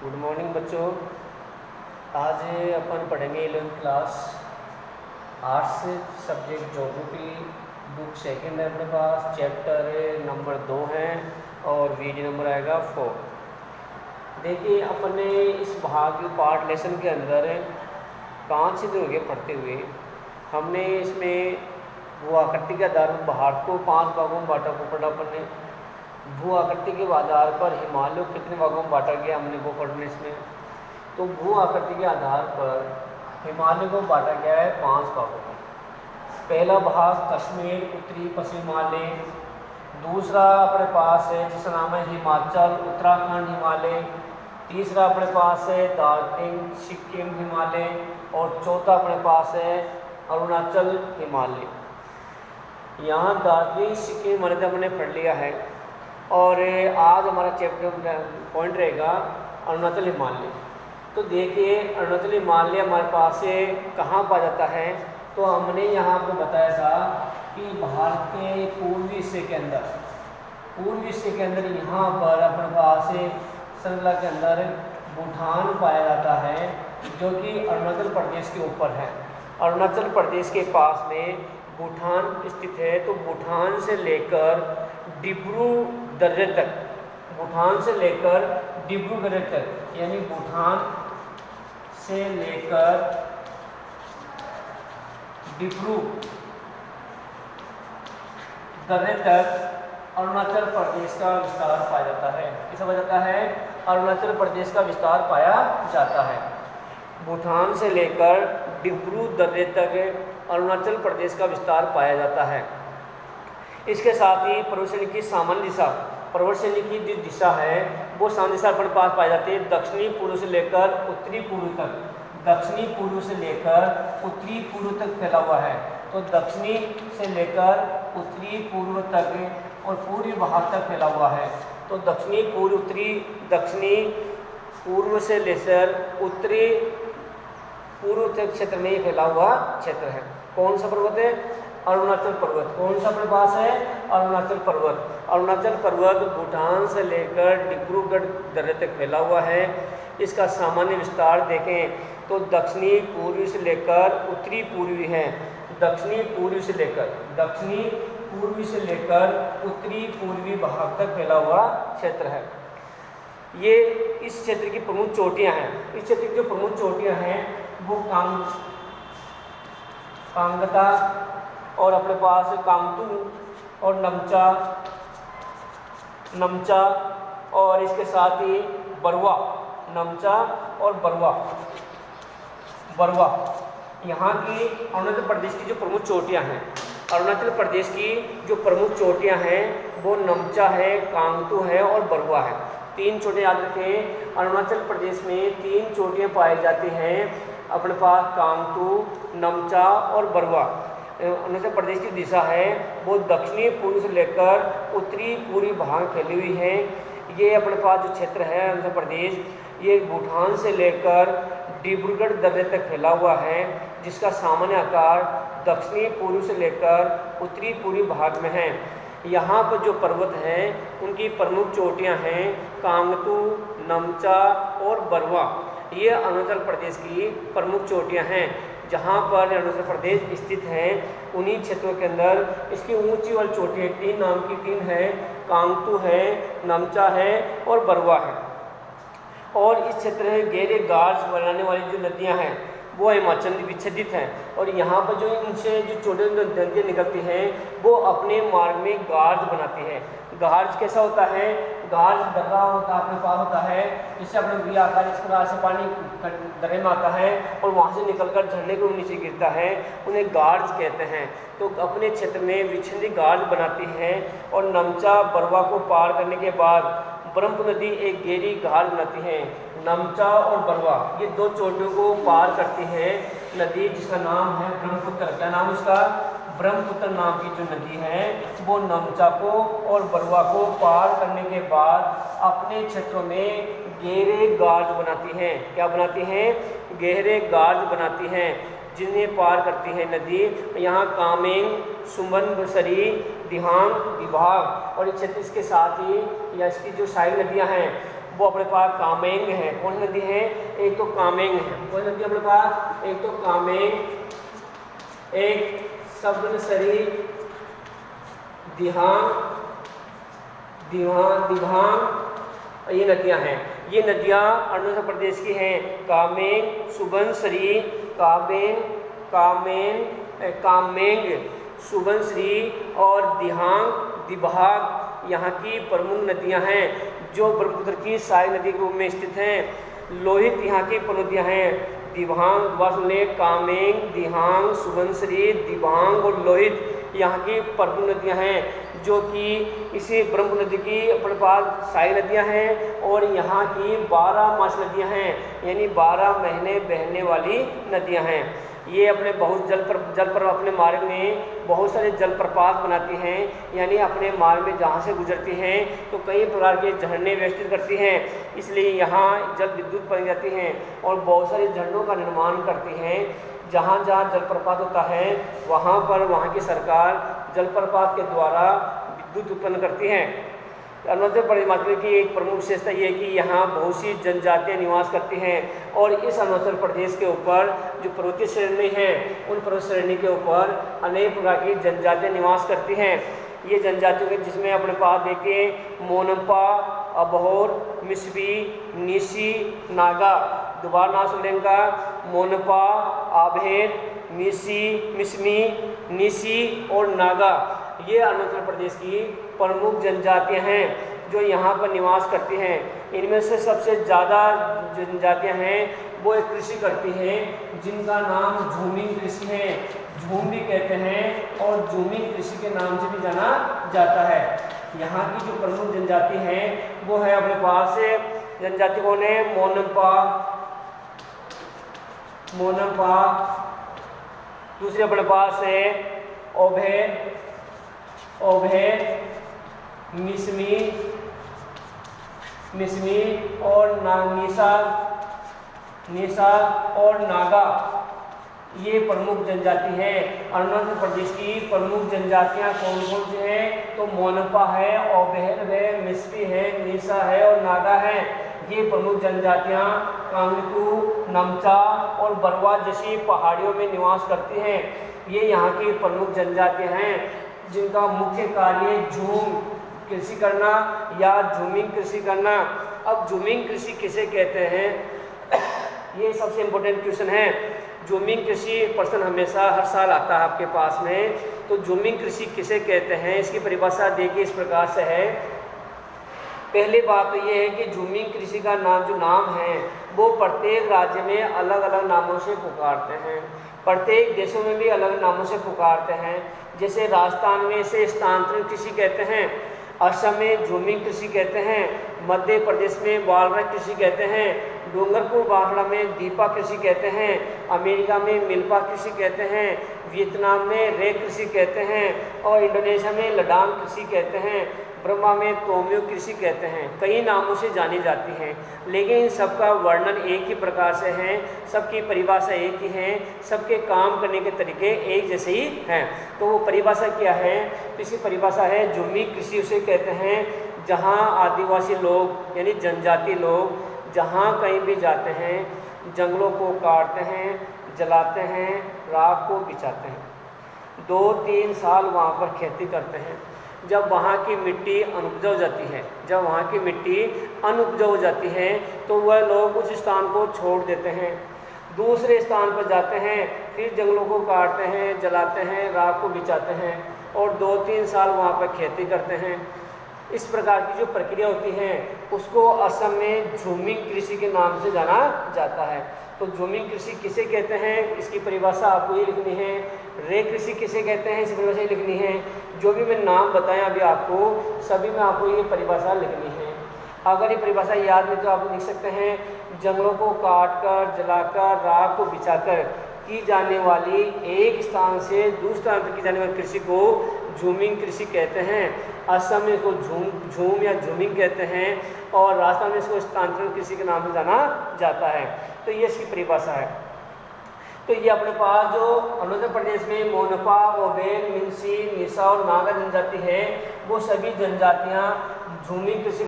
Good morning बच्चों। आज अपन पढ़ेंगे 11th class arts subject geography book second है अपने पास। चैप्टर नंबर 2 है और पेज नंबर आएगा 4। देखिए अपन ने इस भाग पार्ट लेसन के अंदर 5 दिन हो गए पढ़ते हुए। हमने इसमें भू आकृति के आधार पर भारत को 5 भागों में बांटा को पढ़ा अपन ने। भू आकृति के आधार पर हिमालय को कितने भागों में बांटा गया हमने वो पढ़ने इसमें। तो भू आकृति के आधार पर हिमालय को बांटा गया है 5 भागों में। पहला भाग कश्मीर उत्तरी पश्चिम हिमालय। दूसरा अपने पास है जिसका नाम है हिमाचल उत्तराखंड हिमालय। तीसरा अपने पास है दार्जिलिंग सिक्किम हिमालय। और चौथा अपने पास है अरुणाचल हिमालय। यहाँ दार्जिलिंग सिक्किम हिमालय हमने पढ़ लिया है और आज हमारा चैप्टर पॉइंट रहेगा अरुणाचल हिमालय। तो देखिए अरुणाचल हिमालय हमारे पास से कहाँ पाया जाता है। तो हमने यहाँ पर बताया था कि भारत के पूर्वी हिस्से के अंदर यहाँ पर अपने पास से श्रृंखला के अंदर भूटान पाया जाता है जो कि अरुणाचल प्रदेश के ऊपर है। अरुणाचल प्रदेश के पास में भूटान स्थित है। तो भूटान से लेकर डिब्रूगढ़ तक, भूटान से लेकर डिब्रूगढ़ तक, यानी भूटान से लेकर डिब्रूगढ़ तक अरुणाचल प्रदेश का विस्तार पाया जाता है। किसका पाया जाता है? अरुणाचल प्रदेश का विस्तार पाया जाता है। भूटान से लेकर डिब्रूगढ़ तक अरुणाचल प्रदेश का विस्तार पाया जाता है। इसके साथ ही पर्वत श्रेणी की सामान्य दिशा, पर्वत श्रेणी की जो दिशा है वो सामान्य दिशा अपने पास पाई जाती है दक्षिणी पूर्व से लेकर उत्तरी पूर्व तक। दक्षिणी पूर्व से लेकर उत्तरी पूर्व तक फैला हुआ है। तो दक्षिणी से लेकर उत्तरी पूर्व तक और पूर्वी भाग तक फैला हुआ है। तो दक्षिणी पूर्व उत्तरी, दक्षिणी पूर्व से लेकर उत्तरी पूर्व तक क्षेत्र में फैला हुआ क्षेत्र है। कौन सा पर्वत है? अरुणाचल पर्वत। कौन सा अपने पास है? अरुणाचल पर्वत। अरुणाचल पर्वत भूटान से लेकर डिब्रूगढ़ तक फैला हुआ है। इसका सामान्य विस्तार देखें तो दक्षिणी पूर्वी से लेकर उत्तरी पूर्वी है। दक्षिणी पूर्वी से लेकर उत्तरी पूर्वी भाग तक फैला हुआ क्षेत्र है। ये इस क्षेत्र की प्रमुख चोटियां हैं। इस क्षेत्र की जो प्रमुख चोटियां हैं वो कांगता और अपने पास कांगतू और नमचा और इसके साथ ही बरवा, नमचा और बरवा यहाँ की अरुणाचल प्रदेश की जो प्रमुख चोटियाँ हैं। अरुणाचल प्रदेश की जो प्रमुख चोटियाँ हैं वो नमचा है, कांगतू है और बरवा है। 3 चोटियाँ याद रखें। अरुणाचल प्रदेश में 3 चोटियाँ पाई जाती हैं अपने पास, कांगतू, नमचा और बरवा। अरुणाचल प्रदेश की दिशा है वो दक्षिणी पूर्व से लेकर उत्तरी पूर्वी भाग फैली हुई है। ये अपने पास जो क्षेत्र है अरुणाचल प्रदेश, ये भूटान से लेकर डिब्रूगढ़ तक फैला हुआ है, जिसका सामान्य आकार दक्षिणी पूर्व से लेकर उत्तरी पूर्वी भाग में है। यहाँ पर जो पर्वत हैं उनकी प्रमुख चोटियाँ हैं कांगतू, नमचा और बरवा। ये अरुणाचल प्रदेश की प्रमुख चोटियाँ हैं। जहाँ पर अरुणाचल प्रदेश स्थित है उन्हीं क्षेत्रों के अंदर इसकी ऊंची वाली चोटियाँ 3 नाम की 3 है, कांगतू है, नमचा है और बरवा है। और इस क्षेत्र में गहरे गार्ज बनाने वाली जो नदियाँ हैं वो हिमाचल विच्छेदित हैं। और यहाँ पर जो इनसे जो छोटे नदियाँ निकलती हैं वो अपने मार्ग में गार्ज बनाती हैं। गार्ज कैसा होता है? गार्ज दर्रा होता है, अपने पास होता है, जिससे अपने वी आकार इस प्रकार से पानी दर्रे में आता है और वहाँ से निकलकर झरने को नीचे गिरता है, उन्हें गार्ज कहते हैं। तो अपने क्षेत्र में विच्छेदित गार्ज बनाती हैं। और नमचा बरवा को पार करने के बाद ब्रह्मपुत्र नदी एक गहरी घाट बनाती है। नमचा और बरवा ये 2 चोटियों को पार करती है नदी, जिसका नाम है ब्रह्मपुत्र। क्या नाम उसका? ब्रह्मपुत्र नाम की जो नदी है वो नमचा को और बरवा को पार करने के बाद अपने क्षेत्रों में गहरे गार्ज बनाती हैं। क्या बनाती हैं? गहरे गार्ज बनाती हैं, जिन्हें पार करती है नदी। यहाँ कामेंग, सुमनसरी, दिहांग, दिबांग और इस क्षेत्र इसके साथ ही या इसकी जो सारी नदियाँ हैं वो अपने पास कामेंग है। कौन नदी है? एक तो कामेंग है। कौन नदी अपने पास? एक तो कामेंग, एक सब्नसरी, दिबांग, ये नदियां हैं। ये नदियां अरुणाचल प्रदेश की हैं। कामेंग, सुबनसिरी, कामेंग, सुबनसिरी और दिबांग यहाँ की प्रमुख नदियां हैं जो ब्रह्मपुत्र की सहायक नदी के रूप में स्थित हैं। लोहित यहाँ की प्रमुख नदियां हैं। दिबांग, कामेंग, दिबांग, सुबनसिरी, दिबांग और लोहित यहाँ की प्रमुख नदियां हैं जो कि इसी ब्रह्मपुत्र नदी की अपने पास सहायक नदियां हैं। और यहाँ की 12 मास नदियां हैं, यानी 12 महीने बहने वाली नदियां हैं। ये अपने बहुत जल पर अपने मार्ग में बहुत सारे जलप्रपात बनाती हैं, यानी अपने मार्ग में जहाँ से गुजरती हैं तो कई प्रकार के झरने व्यवस्थित करती हैं, इसलिए यहाँ जल विद्युत बन जाती हैं और बहुत सारे झरनों का निर्माण करती हैं। जहाँ जहाँ जलप्रपात होता है वहाँ पर वहाँ की सरकार जलप्रपात के द्वारा विद्युत उत्पन्न करती है। अरुणाचल प्रदेश की एक प्रमुख विशेषता ये है कि यहाँ बहुत सी जनजातियाँ निवास करती हैं और इस अरुणाचल प्रदेश के ऊपर जो पर्वतीय श्रेणी है उन पर्वत श्रेणी के ऊपर अनेक प्रकार की जनजातियाँ निवास करती हैं। ये जनजातियों के जिसमें अपने पास देखें मोनम्पा, अबोहर, मिसमी, निसी, नागा। दोबारा नाम सुन लेंगे, मोनपा, आभेर, मिसमी, निसी और नागा। ये अरुणाचल प्रदेश की प्रमुख जनजातियां हैं जो यहाँ पर निवास करती हैं। इनमें से सबसे ज़्यादा जनजातियां हैं वो एक कृषि करती हैं जिनका नाम झूमिंग कृषि है। झूम भी कहते हैं और झूमिंग कृषि के नाम से भी जाना जाता है। यहाँ की जो प्रमुख जनजाति हैं वो है अपने पास से जनजाति कौन है? मोनम्पा, दूसरे अपने पास है ओभेर, मिसमी और निसा और नागा। ये प्रमुख जनजाति है। अरुणाचल प्रदेश की प्रमुख जनजातियां कौन कौन सी हैं? तो मोनपा है, ओभेर है, मिसमी है, निसा है और नागा है। ये प्रमुख जनजातियां कांगतू, नमचा और बरवा जैसी पहाड़ियों में निवास करती हैं। ये यहाँ की प्रमुख जनजातियां हैं जिनका मुख्य कार्य झूम कृषि करना या झूमिंग कृषि करना। अब झूमिंग कृषि किसे कहते हैं? ये सबसे इम्पोर्टेंट क्वेश्चन है। झूमिंग कृषि प्रश्न हमेशा हर साल आता है आपके पास में। तो झूमिंग कृषि किसे कहते हैं इसकी परिभाषा देखिए इस प्रकार से है। पहली बात तो ये है कि झूमिंग कृषि का नाम है वो प्रत्येक राज्य में अलग अलग नामों से पुकारते हैं, प्रत्येक देशों में भी अलग नामों से पुकारते हैं। जैसे राजस्थान में इसे स्थानांतरण कृषि कहते हैं, असम में झूमिंग कृषि कहते हैं, मध्य प्रदेश में बालरा कृषि कहते हैं, डूंगरपुर बाखड़ा में दीपा कृषि कहते हैं, अमेरिका में मिल्पा कृषि कहते हैं, वियतनाम में रे कृषि कहते हैं और इंडोनेशिया में लडांग कृषि कहते हैं, ब्रह्मा में तोम्यो कृषि कहते हैं। कई नामों से जानी जाती हैं लेकिन इन सबका वर्णन एक ही प्रकार से है, सबकी परिभाषा एक ही है, सबके काम करने के तरीके एक जैसे ही हैं। तो वो परिभाषा क्या है? तो इसकी परिभाषा है झूमिंग कृषि उसे कहते हैं जहाँ आदिवासी लोग यानी जनजाति लोग जहाँ कहीं भी जाते हैं जंगलों को काटते हैं, जलाते हैं, राख को बिछाते हैं, 2-3 साल वहाँ पर खेती करते हैं। जब वहाँ की मिट्टी अनुपजाऊ हो जाती है तो वह लोग उस स्थान को छोड़ देते हैं, दूसरे स्थान पर जाते हैं, फिर जंगलों को काटते हैं, जलाते हैं, राख को बिछाते हैं और 2-3 साल वहाँ पर खेती करते हैं। इस प्रकार की जो प्रक्रिया होती है उसको असम में झूमिंग कृषि के नाम से जाना जाता है। तो झूमिंग कृषि किसे कहते हैं इसकी परिभाषा आपको ये लिखनी है। रे कृषि किसे कहते हैं इसकी परिभाषा लिखनी है। जो भी मैं नाम बताया अभी आपको सभी में आपको ये परिभाषा लिखनी है। अगर ये परिभाषा याद नहीं तो आप लिख सकते हैं जंगलों को काटकर, जलाकर, राख को बिछाकर की जाने वाली एक स्थान से दूसरे स्थान पर की जाने वाली कृषि को झूमिंग कृषि कहते हैं। असम में इसको झूम या झूमिंग कहते हैं और राजस्थान में इसको स्थानांतरण कृषि के नाम से जाना जाता है। तो ये इसकी परिभाषा है। तो ये अपने पास जो अरुणाचल प्रदेश में मोनपा, ओबेर, मिन्सी, निसा और नागा जनजाति है वो सभी जनजातियाँ झूमिंग कृषि